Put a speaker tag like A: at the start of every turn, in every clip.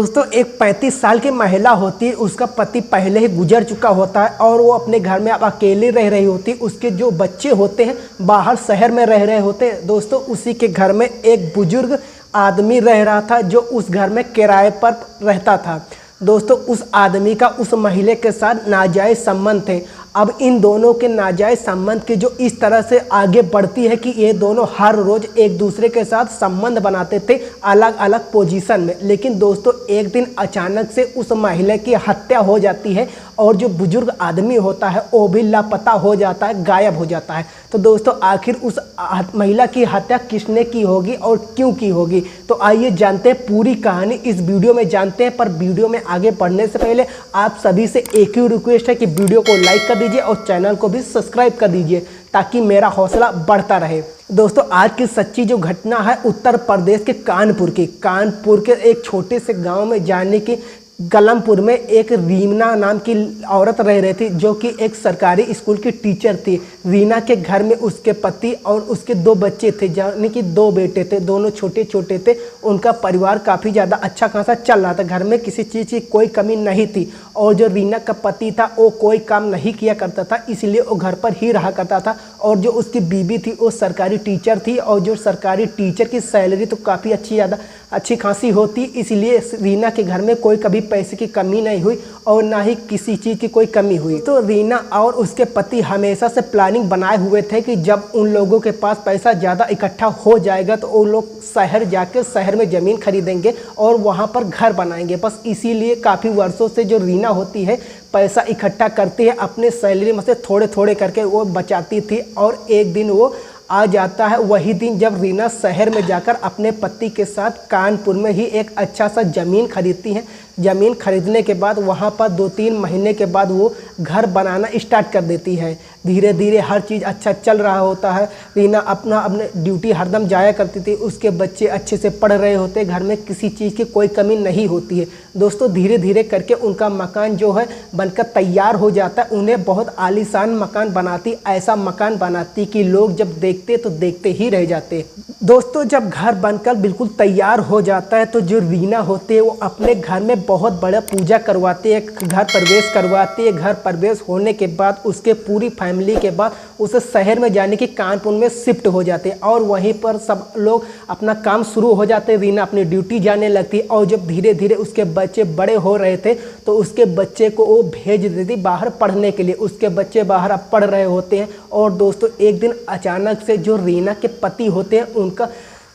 A: दोस्तों एक 35 साल की महिला होती है, उसका पति पहले ही गुजर चुका होता है और वो अपने घर में अब अकेली रह रही होती है। उसके जो बच्चे होते हैं बाहर शहर में रह रहे होते हैं। दोस्तों उसी के घर में एक बुजुर्ग आदमी रह रहा था जो उस घर में किराए पर रहता था। दोस्तों उस आदमी का उस महिला के साथ नाजायज़ संबंध थे। अब इन दोनों के नाजायज़ संबंध की जो इस तरह से आगे बढ़ती है कि ये दोनों हर रोज़ एक दूसरे के साथ संबंध बनाते थे अलग अलग पोजीशन में। लेकिन दोस्तों एक दिन अचानक से उस महिला की हत्या हो जाती है और जो बुजुर्ग आदमी होता है वो भी लापता हो जाता है, गायब हो जाता है। तो दोस्तों आखिर उस महिला की हत्या किसने की होगी और क्यों की होगी, तो आइए जानते हैं पूरी कहानी इस वीडियो में जानते हैं। पर वीडियो में आगे बढ़ने से पहले आप सभी से एक ही रिक्वेस्ट है कि वीडियो को लाइक कर दीजिए और चैनल को भी सब्सक्राइब कर दीजिए ताकि मेरा हौसला बढ़ता रहे। दोस्तों आज की सच्ची जो घटना है उत्तर प्रदेश के कानपुर के एक छोटे से गांव में जाने की गलमपुर में एक रीना नाम की औरत रह रही थी जो कि एक सरकारी स्कूल की टीचर थी। रीना के घर में उसके पति और उसके 2 बच्चे थे, यानी कि 2 बेटे थे, दोनों छोटे छोटे थे। उनका परिवार काफ़ी ज़्यादा अच्छा खासा चल रहा था, घर में किसी चीज़ की कोई कमी नहीं थी। और जो रीना का पति था वो कोई काम नहीं किया करता था, इसलिए वो घर पर ही रहा करता था। और जो उसकी बीवी थी वो सरकारी टीचर थी और जो सरकारी टीचर की सैलरी तो काफ़ी अच्छी खासी होती, इसलिए रीना के घर में कोई कभी पैसे की कमी नहीं हुई और ना ही किसी चीज़ की कोई कमी हुई। तो रीना और उसके पति हमेशा से प्लानिंग बनाए हुए थे कि जब उन लोगों के पास पैसा ज़्यादा इकट्ठा हो जाएगा तो वो लोग शहर जाकर शहर में ज़मीन खरीदेंगे और वहाँ पर घर बनाएंगे। बस इसीलिए काफ़ी वर्षों से जो रीना होती है पैसा इकट्ठा करती है, अपने सैलरी में से थोड़े थोड़े करके वो बचाती थी। और एक दिन वो आ जाता है, वही दिन जब रीना शहर में जाकर अपने पति के साथ कानपुर में ही एक अच्छा सा ज़मीन खरीदती है। ज़मीन खरीदने के बाद वहाँ पर 2-3 महीने के बाद वो घर बनाना स्टार्ट कर देती है। धीरे धीरे हर चीज़ अच्छा चल रहा होता है। रीना अपने ड्यूटी हरदम जाया करती थी, उसके बच्चे अच्छे से पढ़ रहे होते, घर में किसी चीज़ की कोई कमी नहीं होती है। दोस्तों धीरे धीरे करके उनका मकान जो है बनकर तैयार हो जाता है। उन्हें बहुत आलीशान मकान बनाती, ऐसा मकान बनाती कि लोग जब देखते तो देखते ही रह जाते। दोस्तों जब घर बनकर बिल्कुल तैयार हो जाता है तो जो रीना होती है वो अपने घर में बहुत बड़ा पूजा करवाती है, घर प्रवेश करवाती है। घर प्रवेश होने के बाद उसके पूरी फैमिली के बाद उसे शहर में जाने की कानपुर में शिफ्ट हो जाते हैं और वहीं पर सब लोग अपना काम शुरू हो जाते हैं। रीना अपनी ड्यूटी जाने लगती है और जब धीरे धीरे उसके बच्चे बड़े हो रहे थे तो उसके बच्चे को वो भेज देती बाहर पढ़ने के लिए। उसके बच्चे बाहर अब पढ़ रहे होते हैं और दोस्तों एक दिन अचानक से जो रीना के पति होते हैं उनका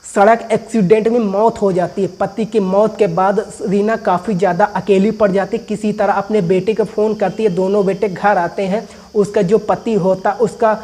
A: सड़क एक्सीडेंट में मौत हो जाती है। पति की मौत के बाद रीना काफ़ी ज़्यादा अकेली पड़ जाती है। किसी तरह अपने बेटे को फ़ोन करती है, दोनों बेटे घर आते हैं। उसका जो पति होता उसका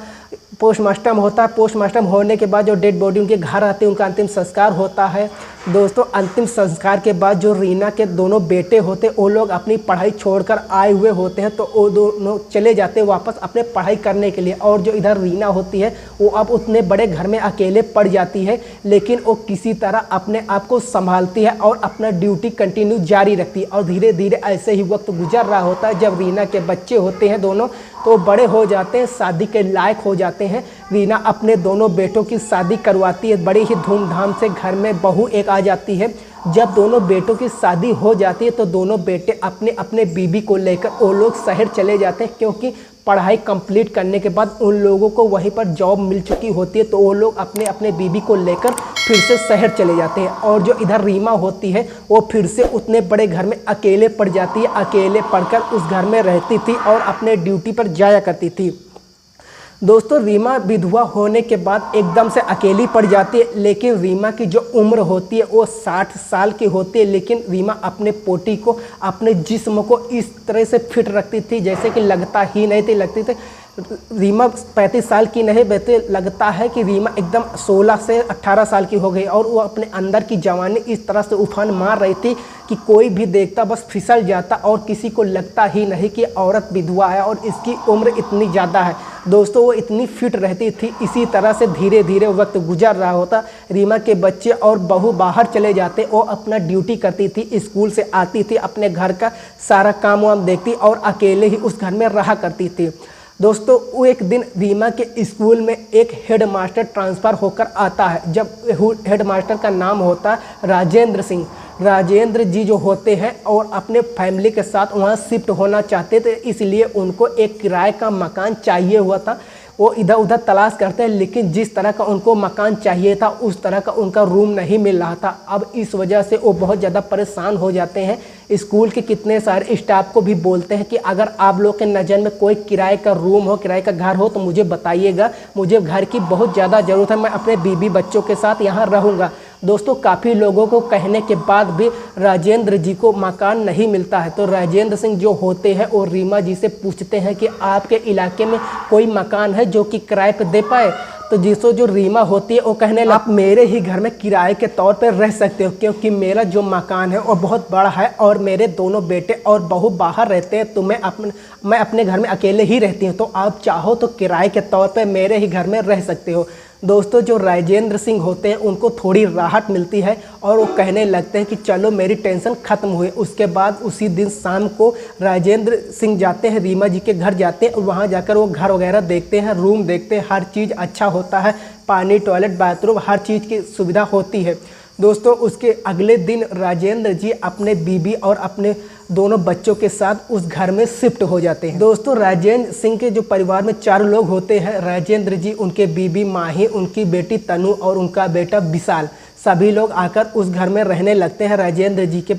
A: पोस्टमार्टम होता है, पोस्टमार्टम होने के बाद जो डेड बॉडी उनके घर आते हैं उनका अंतिम संस्कार होता है। दोस्तों अंतिम संस्कार के बाद जो रीना के दोनों बेटे होते वो लोग अपनी पढ़ाई छोड़कर आए हुए होते हैं तो वो दोनों चले जाते हैं वापस अपने पढ़ाई करने के लिए। और जो इधर रीना होती है वो अब उतने बड़े घर में अकेले पड़ जाती है, लेकिन वो किसी तरह अपने आप को संभालती है और अपना ड्यूटी कंटिन्यू जारी रखती है। और धीरे धीरे ऐसे ही वक्त गुजर रहा होता है। जब रीना के बच्चे होते हैं दोनों तो बड़े हो जाते हैं, शादी के लायक हो जाते हैं। रीना अपने दोनों बेटों की शादी करवाती है, बड़ी ही धूमधाम से। घर में बहू एक आ जाती है। जब दोनों बेटों की शादी हो जाती है तो दोनों बेटे अपने अपने बीबी को लेकर वो लोग शहर चले जाते हैं, क्योंकि पढ़ाई कंप्लीट करने के बाद उन लोगों को वहीं पर जॉब मिल चुकी होती है। तो वो लोग अपने अपने बीबी को लेकर फिर से शहर चले जाते हैं। और जो इधर रीमा होती है वो फिर से उतने बड़े घर में अकेले पड़ जाती है। अकेले पड़कर उस घर में रहती थी और अपने ड्यूटी पर जाया करती थी। दोस्तों रीमा विधवा होने के बाद एकदम से अकेली पड़ जाती है, लेकिन रीमा की जो उम्र होती है वो 60 साल की होती है। लेकिन रीमा अपने पोटी को, अपने जिस्म को इस तरह से फिट रखती थी जैसे कि लगता ही नहीं थी, लगती थी रीमा 35 साल की नहीं बल्कि लगता है कि रीमा एकदम 16 से 18 साल की हो गई। और वो अपने अंदर की जवानी इस तरह से उफान मार रही थी कि कोई भी देखता बस फिसल जाता और किसी को लगता ही नहीं कि औरत विधवा है और इसकी उम्र इतनी ज़्यादा है। दोस्तों वो इतनी फिट रहती थी। इसी तरह से धीरे धीरे वक्त गुजर रहा होता। रीमा के बच्चे और बहू बाहर चले जाते, वो अपना ड्यूटी करती थी, स्कूल से आती थी, अपने घर का सारा काम वाम देखती और अकेले ही उस घर में रहा करती थी। दोस्तों वो एक दिन रीमा के स्कूल में एक हेडमास्टर ट्रांसफ़र होकर आता है। जब हेडमास्टर का नाम होता है राजेंद्र सिंह। राजेंद्र जी जो होते हैं और अपने फैमिली के साथ वहाँ शिफ्ट होना चाहते थे, इसलिए उनको एक किराए का मकान चाहिए हुआ था। वो इधर उधर तलाश करते हैं, लेकिन जिस तरह का उनको मकान चाहिए था उस तरह का उनका रूम नहीं मिल रहा था। अब इस वजह से वो बहुत ज़्यादा परेशान हो जाते हैं। स्कूल के कितने सारे स्टाफ को भी बोलते हैं कि अगर आप लोग के नज़र में कोई किराए का रूम हो, किराए का घर हो तो मुझे बताइएगा, मुझे घर की बहुत ज़्यादा ज़रूरत है, मैं अपने बीवी बच्चों के साथ यहाँ रहूँगा। दोस्तों काफ़ी लोगों को कहने के बाद भी राजेंद्र जी को मकान नहीं मिलता है। तो राजेंद्र सिंह जो होते हैं और रीमा जी से पूछते हैं कि आपके इलाके में कोई मकान है जो कि किराए पे दे पाए। तो जिसको जो रीमा होती है वो कहने लगी, आप मेरे ही घर में किराए के तौर पर रह सकते हो, क्योंकि मेरा जो मकान है वो बहुत बड़ा है और मेरे दोनों बेटे और बहू बाहर रहते हैं, तो मैं अपने घर में अकेले ही रहती हूँ, तो आप चाहो तो किराए के तौर पर मेरे ही घर में रह सकते हो। दोस्तों जो राजेंद्र सिंह होते हैं उनको थोड़ी राहत मिलती है और वो कहने लगते हैं कि चलो मेरी टेंशन ख़त्म हुई। उसके बाद उसी दिन शाम को राजेंद्र सिंह जाते हैं, रीमा जी के घर जाते हैं और वहाँ जाकर वो घर वगैरह देखते हैं, रूम देखते हैं, हर चीज़ अच्छा होता है, पानी, टॉयलेट, बाथरूम, हर चीज़ की सुविधा होती है। दोस्तों उसके अगले दिन राजेंद्र जी अपने बीवी और अपने दोनों बच्चों के साथ उस घर में शिफ्ट हो जाते हैं। दोस्तों राजेंद्र सिंह के जो परिवार में 4 लोग होते हैं, राजेंद्र जी, उनके बीवी माही, उनकी बेटी तनु और उनका बेटा विशाल, सभी लोग आकर उस घर में रहने लगते हैं। राजेंद्र जी के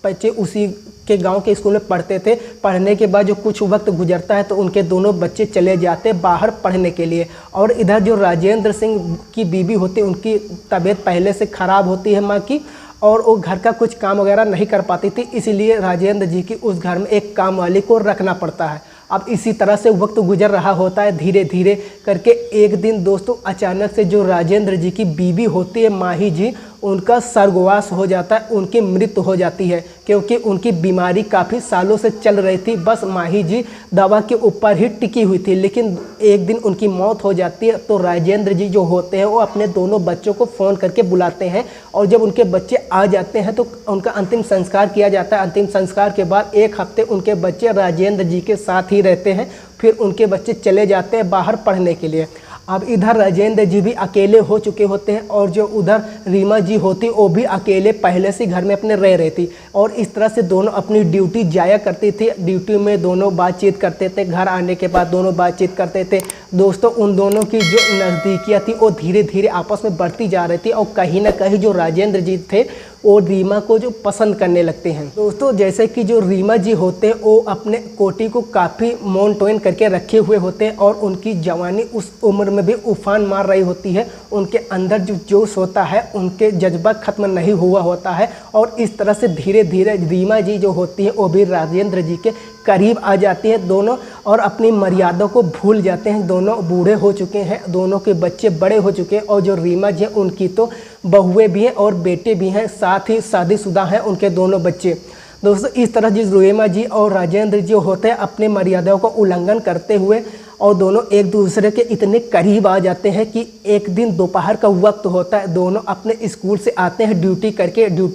A: बच्चे उसी के गांव के स्कूल में पढ़ते थे। पढ़ने के बाद जो कुछ वक्त गुजरता है तो उनके दोनों बच्चे चले जाते हैं बाहर पढ़ने के लिए। और इधर जो राजेंद्र सिंह की बीवी होती है उनकी तबीयत पहले से ख़राब होती है माँ की, और वो घर का कुछ काम वगैरह नहीं कर पाती थी, इसीलिए राजेंद्र जी की उस घर में एक काम वाली को रखना पड़ता है। अब इसी तरह से वक्त गुजर रहा होता है धीरे धीरे करके। एक दिन दोस्तों अचानक से जो राजेंद्र जी की बीवी होती है माही जी, उनका स्वर्गवास हो जाता है, उनकी मृत्यु हो जाती है, क्योंकि उनकी बीमारी काफ़ी सालों से चल रही थी। बस माही जी दवा के ऊपर ही टिकी हुई थी, लेकिन एक दिन उनकी मौत हो जाती है। तो राजेंद्र जी जो होते हैं वो अपने दोनों बच्चों को फ़ोन करके बुलाते हैं और जब उनके बच्चे आ जाते हैं तो उनका अंतिम संस्कार किया जाता है। अंतिम संस्कार के बाद 1 हफ्ते उनके बच्चे राजेंद्र जी के साथ ही रहते हैं, फिर उनके बच्चे चले जाते हैं बाहर पढ़ने के लिए। अब इधर राजेंद्र जी भी अकेले हो चुके होते हैं और जो उधर रीमा जी होती वो भी अकेले पहले से घर में अपने रह रही थी, और इस तरह से दोनों अपनी ड्यूटी जाया करती थी। ड्यूटी में दोनों बातचीत करते थे, घर आने के बाद दोनों बातचीत करते थे। दोस्तों उन दोनों की जो नज़दीकियाँ थी वो धीरे धीरे आपस में बढ़ती जा रही थी और कहीं ना कहीं जो राजेंद्र जी थे वो रीमा को जो पसंद करने लगते हैं। दोस्तों जैसे कि जो रीमा जी होते हैं वो अपने कोटी को काफ़ी मोनटोन करके रखे हुए होते हैं और उनकी जवानी उस उम्र में भी उफान मार रही होती है। उनके अंदर जो जोश होता है, उनके जज्बा ख़त्म नहीं हुआ होता है, और इस तरह से धीरे धीरे रीमा जी जो होती हैं वो भी राजेंद्र जी के करीब आ जाती हैं दोनों, और अपनी मर्यादा को भूल जाते हैं। दोनों बूढ़े हो चुके हैं, दोनों के बच्चे बड़े हो चुके हैं, और जो रीमा जी हैं उनकी तो बहुएं भी हैं और बेटे भी हैं, साथ ही शादीशुदा हैं उनके दोनों बच्चे। दोस्तों इस तरह जिस रीमा जी और राजेंद्र जी होते हैं अपनी मर्यादाओं का उल्लंघन करते हुए और दोनों एक दूसरे के इतने करीब आ जाते हैं कि एक दिन दोपहर का वक्त होता है, दोनों अपने स्कूल से आते हैं ड्यूटी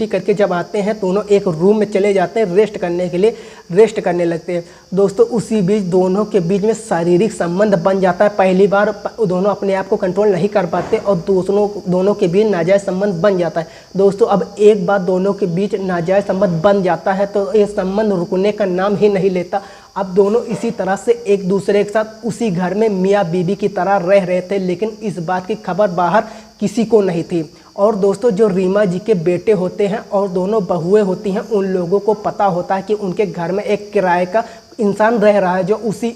A: करके जब आते हैं दोनों एक रूम में चले जाते हैं रेस्ट करने के लिए, रेस्ट करने लगते हैं। दोस्तों उसी बीच दोनों के बीच में शारीरिक संबंध बन जाता है। पहली बार दोनों अपने आप को कंट्रोल नहीं कर पाते और दोनों के बीच नाजायज़ संबंध बन जाता है। दोस्तों अब एक बार दोनों के बीच नाजायज़ संबंध बन जाता है तो ये संबंध रुकने का नाम ही नहीं लेता। अब दोनों इसी तरह से एक दूसरे के साथ उसी घर में मियाँ बीवी की तरह रह रहे थे, लेकिन इस बात की खबर बाहर किसी को नहीं थी। और दोस्तों जो रीमा जी के बेटे होते हैं और दोनों बहुएं होती हैं, उन लोगों को पता होता है कि उनके घर में एक किराए का इंसान रह रहा है जो उसी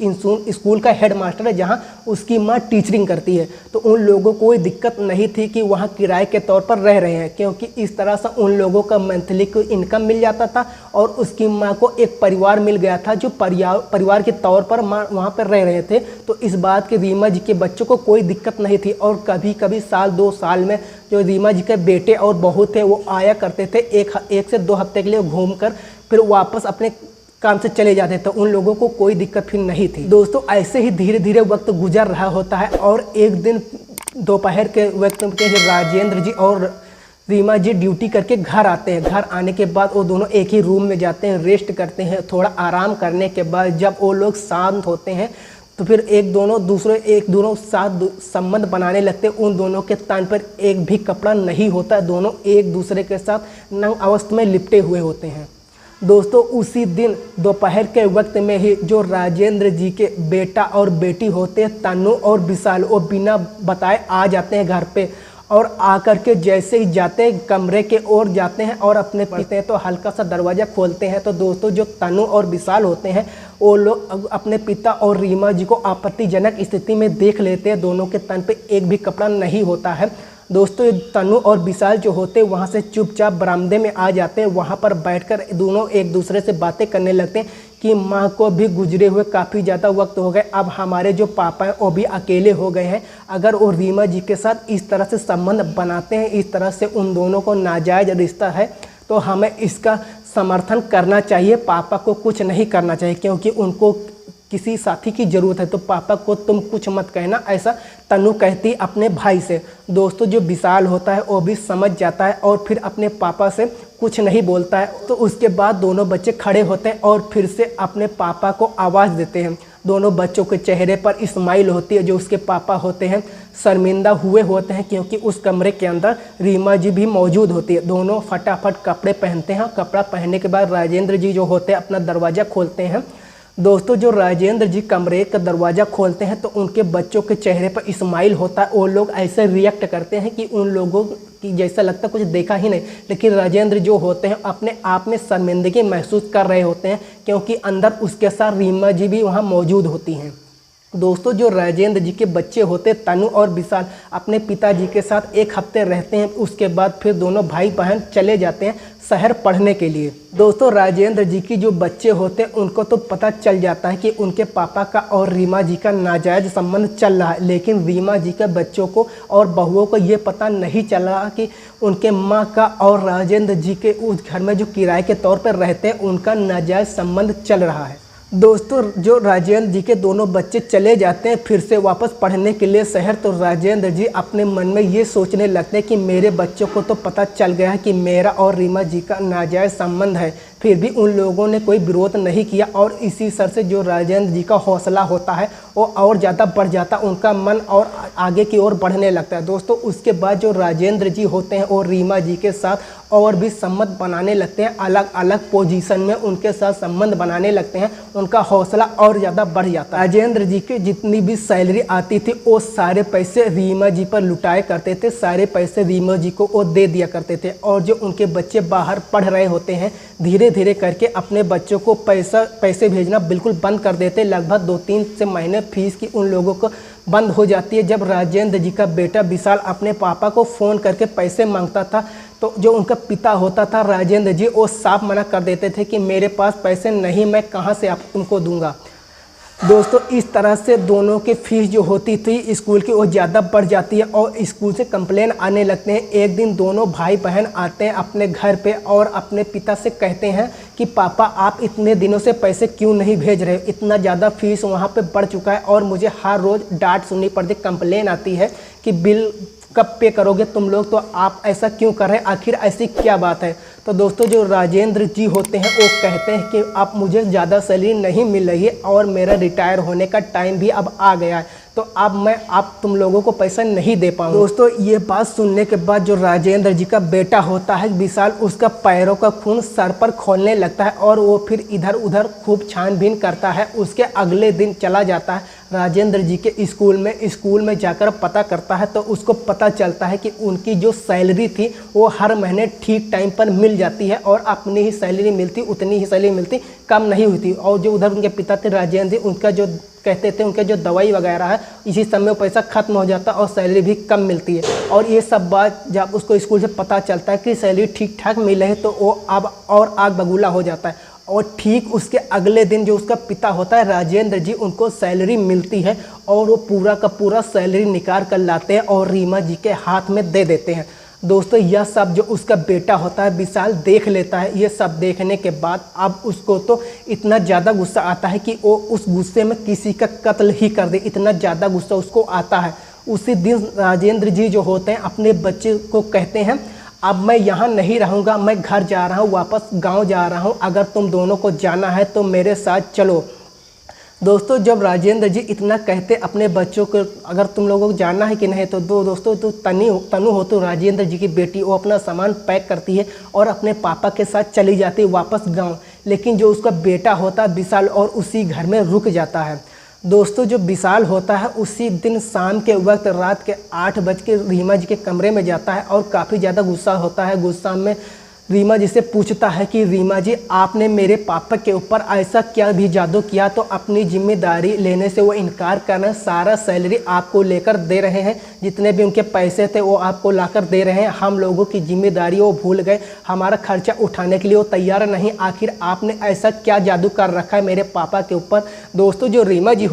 A: स्कूल का हेडमास्टर है जहां उसकी मां टीचरिंग करती है। तो उन लोगों को कोई दिक्कत नहीं थी कि वहां किराए के तौर पर रह रहे हैं, क्योंकि इस तरह से उन लोगों का मंथली को इनकम मिल जाता था और उसकी मां को एक परिवार मिल गया था जो परिवार के तौर पर मां वहां पर रह रहे थे। तो इस बात की रीमा जी के बच्चों को कोई दिक्कत नहीं थी। और कभी कभी साल 2 साल में जो रीमा जी के बेटे और बहू थे वो आया करते थे, एक से 2 हफ्ते के लिए घूम कर फिर वापस अपने काम से चले जाते, तो उन लोगों को कोई दिक्कत फिर नहीं थी। दोस्तों ऐसे ही धीरे धीरे वक्त गुजर रहा होता है और एक दिन दोपहर के वक्त में राजेंद्र जी और रीमा जी ड्यूटी करके घर आते हैं। घर आने के बाद वो दोनों एक ही रूम में जाते हैं, रेस्ट करते हैं। थोड़ा आराम करने के बाद जब वो लोग शांत होते हैं तो फिर एक दोनों साथ संबंध बनाने लगते हैं। उन दोनों के तन पर एक भी कपड़ा नहीं होता है, दोनों एक दूसरे के साथ नग्न अवस्था में लिपटे हुए होते हैं। दोस्तों उसी दिन दोपहर के वक्त में ही जो राजेंद्र जी के बेटा और बेटी होते हैं तनु और विशाल, वो बिना बताए आ जाते हैं घर पे, और आकर के जैसे ही जाते हैं कमरे के ओर जाते हैं और अपने पढ़ते हैं तो हल्का सा दरवाज़ा खोलते हैं। तो दोस्तों जो तनु और विशाल होते हैं वो लोग अपने पिता और रीमा जी को आपत्तिजनक स्थिति में देख लेते हैं। दोनों के तन पे एक भी कपड़ा नहीं होता है। दोस्तों तनु और विशाल जो होते हैं वहाँ से चुपचाप बरामदे में आ जाते हैं। वहाँ पर बैठकर दोनों एक दूसरे से बातें करने लगते हैं कि माँ को भी गुजरे हुए काफ़ी ज़्यादा वक्त हो गए, अब हमारे जो पापा हैं वो भी अकेले हो गए हैं। अगर वो रीमा जी के साथ इस तरह से संबंध बनाते हैं, इस तरह से उन दोनों को नाजायज़ रिश्ता है, तो हमें इसका समर्थन करना चाहिए। पापा को कुछ नहीं करना चाहिए क्योंकि उनको किसी साथी की ज़रूरत है। तो पापा को तुम कुछ मत कहना, ऐसा तनु कहती अपने भाई से। दोस्तों जो विशाल होता है वो भी समझ जाता है और फिर अपने पापा से कुछ नहीं बोलता है। तो उसके बाद दोनों बच्चे खड़े होते हैं और फिर से अपने पापा को आवाज़ देते हैं। दोनों बच्चों के चेहरे पर स्माइल होती है। जो उसके पापा होते हैं शर्मिंदा हुए होते हैं क्योंकि उस कमरे के अंदर रीमा जी भी मौजूद होती है। दोनों फटाफट कपड़े पहनते हैं। कपड़ा पहनने के बाद राजेंद्र जी जो होते हैं अपना दरवाज़ा खोलते हैं। दोस्तों जो राजेंद्र जी कमरे का दरवाज़ा खोलते हैं तो उनके बच्चों के चेहरे पर स्माइल होता है। वो लोग ऐसे रिएक्ट करते हैं कि उन लोगों की जैसा लगता कुछ देखा ही नहीं, लेकिन राजेंद्र जो होते हैं अपने आप में शर्मिंदगी महसूस कर रहे होते हैं क्योंकि अंदर उसके साथ रीमा जी भी वहाँ मौजूद होती हैं। दोस्तों जो राजेंद्र जी के बच्चे होते तनु और विशाल अपने पिताजी के साथ एक हफ्ते रहते हैं। उसके बाद फिर दोनों भाई बहन चले जाते हैं शहर पढ़ने के लिए। दोस्तों राजेंद्र जी की जो बच्चे होते हैं उनको तो पता चल जाता है कि उनके पापा का और रीमा जी का नाजायज़ संबंध चल रहा है, लेकिन रीमा जी के बच्चों को और बहुओं को ये पता नहीं चल रहा कि उनके माँ का और राजेंद्र जी के उस घर में जो किराए के तौर पर रहते हैं उनका नाजायज़ संबंध चल रहा है। दोस्तों जो राजेंद्र जी के दोनों बच्चे चले जाते हैं फिर से वापस पढ़ने के लिए शहर, तो राजेंद्र जी अपने मन में ये सोचने लगते हैं कि मेरे बच्चों को तो पता चल गया है कि मेरा और रीमा जी का नाजायज़ संबंध है, फिर भी उन लोगों ने कोई विरोध नहीं किया। और इसी सर से जो राजेंद्र जी का हौसला होता है वो और ज़्यादा बढ़ जाता, उनका मन और आगे की ओर बढ़ने लगता है। दोस्तों उसके बाद जो राजेंद्र जी होते हैं वो रीमा जी के साथ और भी संबंध बनाने लगते हैं, अलग अलग पोजीशन में उनके साथ संबंध बनाने लगते हैं। उनका हौसला और ज़्यादा बढ़ जाता है। राजेंद्र जी की जितनी भी सैलरी आती थी वो सारे पैसे रीमा जी पर लुटाया करते थे, सारे पैसे रीमा जी को वो दे दिया करते थे। और जो उनके बच्चे बाहर पढ़ रहे होते हैं धीरे धीरे करके अपने बच्चों को पैसे भेजना बिल्कुल बंद कर देते। लगभग 2-3 से महीने फीस की उन लोगों को बंद हो जाती है। जब राजेंद्र जी का बेटा विशाल अपने पापा को फ़ोन करके पैसे मांगता था तो जो उनका पिता होता था राजेंद्र जी वो साफ मना कर देते थे कि मेरे पास पैसे नहीं, मैं कहाँ से आप तुमको दूंगा। दोस्तों इस तरह से दोनों की फ़ीस जो होती थी स्कूल की वो ज़्यादा बढ़ जाती है और स्कूल से कंप्लेन आने लगते हैं। एक दिन दोनों भाई बहन आते हैं अपने घर पे और अपने पिता से कहते हैं कि पापा आप इतने दिनों से पैसे क्यों नहीं भेज रहे, इतना ज़्यादा फ़ीस वहाँ पे बढ़ चुका है और मुझे हर रोज़ डांट सुननी पड़ती, कंप्लेन आती है कि बिल कब पे करोगे तुम लोग, तो आप ऐसा क्यों कर रहे हैं, आखिर ऐसी क्या बात है। तो दोस्तों जो राजेंद्र जी होते हैं वो कहते हैं कि आप मुझे ज़्यादा सैलरी नहीं मिल रही है और मेरा रिटायर होने का टाइम भी अब आ गया है, तो अब मैं आप तुम लोगों को पैसा नहीं दे पाऊँ। दोस्तों ये बात सुनने के बाद जो राजेंद्र जी का बेटा होता है विशाल, उसका पैरों का खून सर पर खोलने लगता है और वो फिर इधर उधर खूब छानबीन करता है। उसके अगले दिन चला जाता है राजेंद्र जी के स्कूल में जाकर पता करता है तो उसको पता चलता है कि उनकी जो सैलरी थी वो हर महीने ठीक टाइम पर मिल जाती है और अपनी ही सैलरी मिलती, उतनी ही सैलरी मिलती, कम नहीं हुई थी। और जो उधर उनके पिता थे राजेंद्र जी, उनका जो कहते थे उनके जो दवाई वगैरह है इसी समय पैसा खत्म हो जाता और सैलरी भी कम मिलती है। और ये सब बात जब उसको स्कूल से पता चलता है कि सैलरी ठीक ठाक मिले है तो वो अब और आग बबूला हो जाता है। और ठीक उसके अगले दिन जो उसका पिता होता है राजेंद्र जी, उनको सैलरी मिलती है और वो पूरा का पूरा सैलरी निकाल कर लाते हैं और रीमा जी के हाथ में दे देते हैं। दोस्तों यह सब जो उसका बेटा होता है विशाल देख लेता है। ये सब देखने के बाद अब उसको तो इतना ज़्यादा गुस्सा आता है कि वो उस गुस्से में किसी का कत्ल ही कर दे, इतना ज़्यादा गुस्सा उसको आता है। उसी दिन राजेंद्र जी जो होते हैं अपने बच्चे को कहते हैं अब मैं यहाँ नहीं रहूँगा, मैं घर जा रहा हूँ, वापस गांव जा रहा हूँ, अगर तुम दोनों को जाना है तो मेरे साथ चलो। दोस्तों जब राजेंद्र जी इतना कहते अपने बच्चों को, अगर तुम लोगों को जानना है कि नहीं तो दोस्तों तो तनु हो तो राजेंद्र जी की बेटी, वो अपना सामान पैक करती है और अपने पापा के साथ चली जाती है वापस गांव। लेकिन जो उसका बेटा होता है विशाल और उसी घर में रुक जाता है। दोस्तों जो विशाल होता है उसी दिन शाम के वक्त रात के 8 बज के रीमा जी के कमरे में जाता है और काफ़ी ज़्यादा गुस्सा होता है। गुस्सा में रीमा जी से पूछता है कि रीमा जी आपने मेरे पापा के ऊपर ऐसा क्या भी जादू किया तो अपनी जिम्मेदारी लेने से वो इनकार करना, सारा सैलरी आपको लेकर दे रहे हैं, जितने भी उनके पैसे थे वो आपको लाकर दे रहे हैं, हम लोगों की जिम्मेदारी वो भूल गए, हमारा खर्चा उठाने के लिए वो तैयार नहीं, आखिर आपने ऐसा क्या जादू कर रखा है मेरे पापा के ऊपर। दोस्तों जो रीमा जी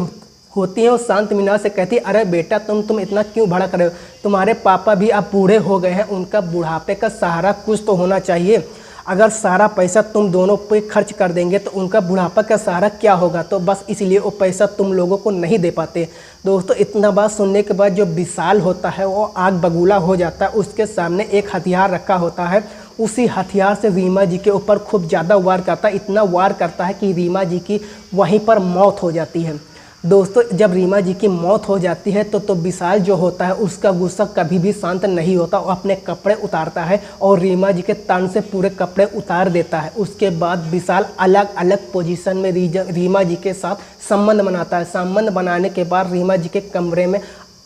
A: होती है वो शांत मीना से कहती है अरे बेटा तुम इतना क्यों भड़क रहे हो, तुम्हारे पापा भी अब बूढ़े हो गए हैं, उनका बुढ़ापे का सहारा कुछ तो होना चाहिए, अगर सारा पैसा तुम दोनों पे खर्च कर देंगे तो उनका बुढ़ापा का सहारा क्या होगा, तो बस इसलिए वो पैसा तुम लोगों को नहीं दे पाते। दोस्तों इतना बात सुनने के बाद जो विशाल होता है वो आग बबूला हो जाता है, उसके सामने एक हथियार रखा होता है, उसी हथियार से रीमा जी के ऊपर खूब ज़्यादा वार करता है, इतना वार करता है कि रीमा जी की वहीं पर मौत हो जाती है। दोस्तों जब रीमा जी की मौत हो जाती है तो विशाल जो होता है उसका गुस्सा कभी भी शांत नहीं होता, वो अपने कपड़े उतारता है और रीमा जी के तन से पूरे कपड़े उतार देता है। उसके बाद विशाल अलग अलग पोजीशन में रीमा जी के साथ संबंध बनाता है। संबंध बनाने के बाद रीमा जी के कमरे में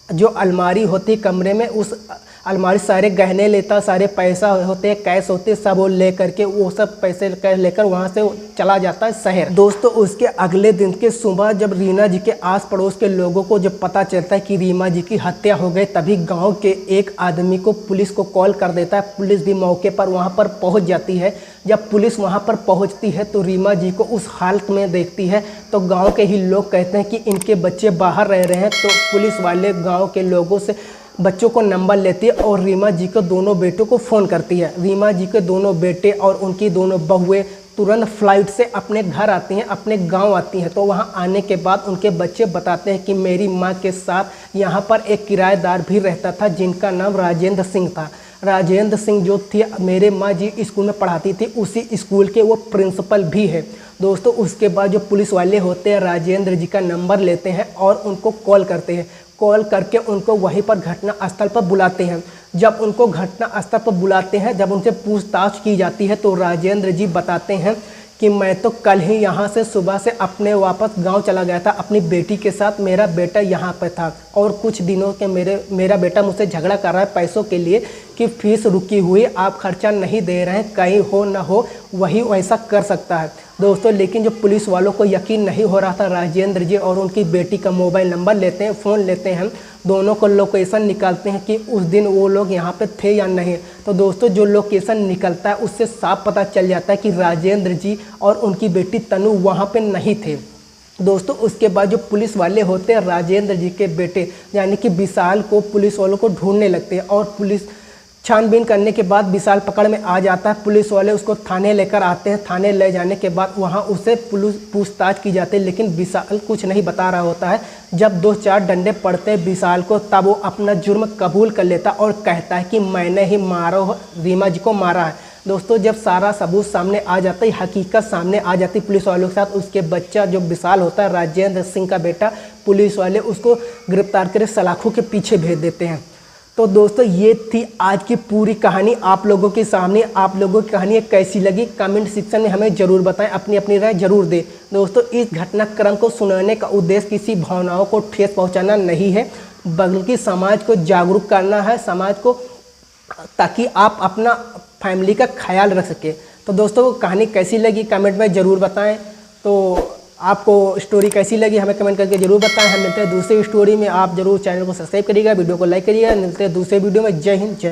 A: जो अलमारी होती है, कमरे में उस अलमारी सारे गहने लेता, सारे पैसा होते हैं, कैश होते हैं, सब वो लेकर के वो सब पैसे लेकर वहाँ से चला जाता है शहर। दोस्तों उसके अगले दिन के सुबह जब रीना जी के आस पड़ोस के लोगों को जब पता चलता है कि रीमा जी की हत्या हो गई, तभी गांव के एक आदमी को पुलिस को कॉल कर देता है। पुलिस भी मौके पर वहाँ पर पहुँच जाती है। जब पुलिस वहाँ पर पहुँचती है तो रीमा जी को उस हालत में देखती है तो गाँव के ही लोग कहते हैं कि इनके बच्चे बाहर रह रहे हैं। तो पुलिस वाले गाँव के लोगों से बच्चों को नंबर लेती है और रीमा जी को दोनों बेटों को फ़ोन करती है। रीमा जी के दोनों बेटे और उनकी दोनों बहुएं तुरंत फ्लाइट से अपने घर आती हैं, अपने गांव आती हैं। तो वहां आने के बाद उनके बच्चे बताते हैं कि मेरी मां के साथ यहां पर एक किराएदार भी रहता था जिनका नाम राजेंद्र सिंह था। राजेंद्र सिंह जो थी मेरे माँ जी स्कूल में पढ़ाती थी, उसी स्कूल के वो प्रिंसिपल भी है। दोस्तों उसके बाद जो पुलिस वाले होते हैं राजेंद्र जी का नंबर लेते हैं और उनको कॉल करते हैं। कॉल करके उनको वहीं पर घटना स्थल पर बुलाते हैं। जब उनको घटना स्थल पर बुलाते हैं, जब उनसे पूछताछ की जाती है तो राजेंद्र जी बताते हैं कि मैं तो कल ही यहाँ से सुबह से अपने वापस गांव चला गया था अपनी बेटी के साथ, मेरा बेटा यहाँ पर था और कुछ दिनों के मेरा बेटा मुझसे झगड़ा कर रहा है पैसों के लिए कि फीस रुकी हुई, आप खर्चा नहीं दे रहे हैं, कहीं हो ना हो वही वैसा कर सकता है। दोस्तों लेकिन जो पुलिस वालों को यकीन नहीं हो रहा था, राजेंद्र जी और उनकी बेटी का मोबाइल नंबर लेते हैं, फ़ोन लेते हैं, दोनों को लोकेशन निकालते हैं कि उस दिन वो लोग यहाँ पे थे या नहीं। तो दोस्तों जो लोकेशन निकलता है उससे साफ पता चल जाता है कि राजेंद्र जी और उनकी बेटी तनु वहाँ पे नहीं थे। दोस्तों उसके बाद जो पुलिस वाले होते हैं राजेंद्र जी के बेटे यानी कि विशाल को पुलिस वालों को ढूंढने लगते हैं और पुलिस छानबीन करने के बाद विशाल पकड़ में आ जाता है। पुलिस वाले उसको थाने लेकर आते हैं। थाने ले जाने के बाद वहां उसे पुलिस पूछताछ की जाती है, लेकिन विशाल कुछ नहीं बता रहा होता है। जब 2-4 डंडे पड़ते हैं विशाल को, तब वो अपना जुर्म कबूल कर लेता और कहता है कि मैंने ही रीमा जी को मारा है। दोस्तों जब सारा सबूत सामने आ जाता है, हकीकत सामने आ जाती है पुलिस वालों के साथ, उसके बच्चा जो विशाल होता है राजेंद्र सिंह का बेटा, पुलिस वाले उसको गिरफ्तार कर सलाखों के पीछे भेज देते हैं। तो दोस्तों ये थी आज की पूरी कहानी आप लोगों के सामने। आप लोगों की कहानी कैसी लगी कमेंट सेक्शन में हमें ज़रूर बताएं, अपनी अपनी राय जरूर दें। दोस्तों इस घटनाक्रम को सुनाने का उद्देश्य किसी भावनाओं को ठेस पहुंचाना नहीं है, बल्कि समाज को जागरूक करना है, समाज को, ताकि आप अपना फैमिली का ख्याल रख सके। तो दोस्तों कहानी कैसी लगी कमेंट में ज़रूर बताएँ। तो आपको स्टोरी कैसी लगी हमें कमेंट करके जरूर बताएं। हम मिलते हैं दूसरी स्टोरी में। आप जरूर चैनल को सब्सक्राइब करिएगा, वीडियो को लाइक करिएगा। मिलते हैं दूसरे वीडियो में। जय हिंद, जय